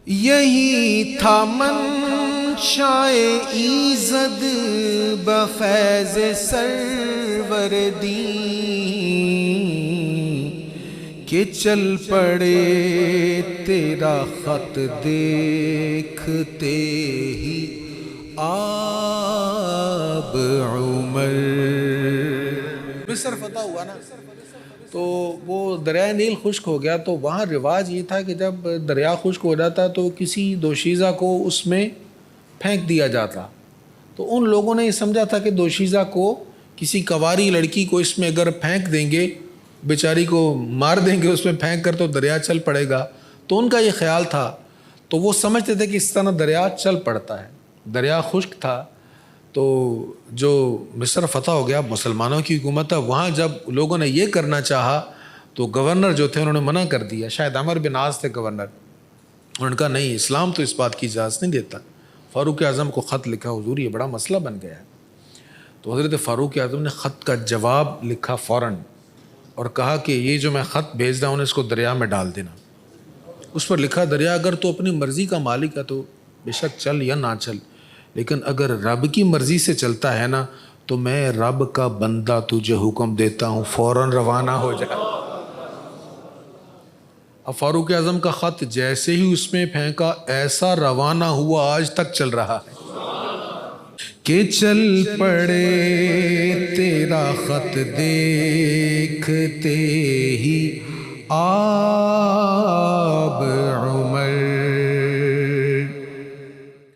یہی تھا منشائے ایزد بفیض سروردی کہ چل پڑے تیرا خط دیکھتے ہی آب عمر۔ مصر فتح ہوا نا تو وہ دریائے نیل خشک ہو گیا، تو وہاں رواج یہ تھا کہ جب دریا خشک ہو جاتا تو کسی دوشیزہ کو اس میں پھینک دیا جاتا۔ تو ان لوگوں نے یہ سمجھا تھا کہ دوشیزہ کو، کسی کنواری لڑکی کو اس میں اگر پھینک دیں گے، بیچاری کو مار دیں گے اس میں پھینک کر، تو دریا چل پڑے گا۔ تو ان کا یہ خیال تھا، تو وہ سمجھتے تھے کہ اس طرح دریا چل پڑتا ہے۔ دریا خشک تھا، تو جو مصر فتح ہو گیا، مسلمانوں کی حکومت ہے وہاں، جب لوگوں نے یہ کرنا چاہا تو گورنر جو تھے انہوں نے منع کر دیا۔ شاید عمر بن عاص تھے گورنر، انہوں نے کہا نہیں، اسلام تو اس بات کی اجازت نہیں دیتا۔ فاروق اعظم کو خط لکھا، حضور یہ بڑا مسئلہ بن گیا ہے۔ تو حضرت فاروق اعظم نے خط کا جواب لکھا فوراً، اور کہا کہ یہ جو میں خط بھیج رہا ہوں اس کو دریا میں ڈال دینا۔ اس پر لکھا، دریا اگر تو اپنی مرضی کا مالک ہے تو بے شک چل یا نہ چل، لیکن اگر رب کی مرضی سے چلتا ہے نا تو میں رب کا بندہ تجھے حکم دیتا ہوں فوراً روانہ ہو جا۔ اب فاروق اعظم کا خط جیسے ہی اس میں پھینکا، ایسا روانہ ہوا آج تک چل رہا ہے کہ چل پڑے تیرا خط دیکھتے ہی آب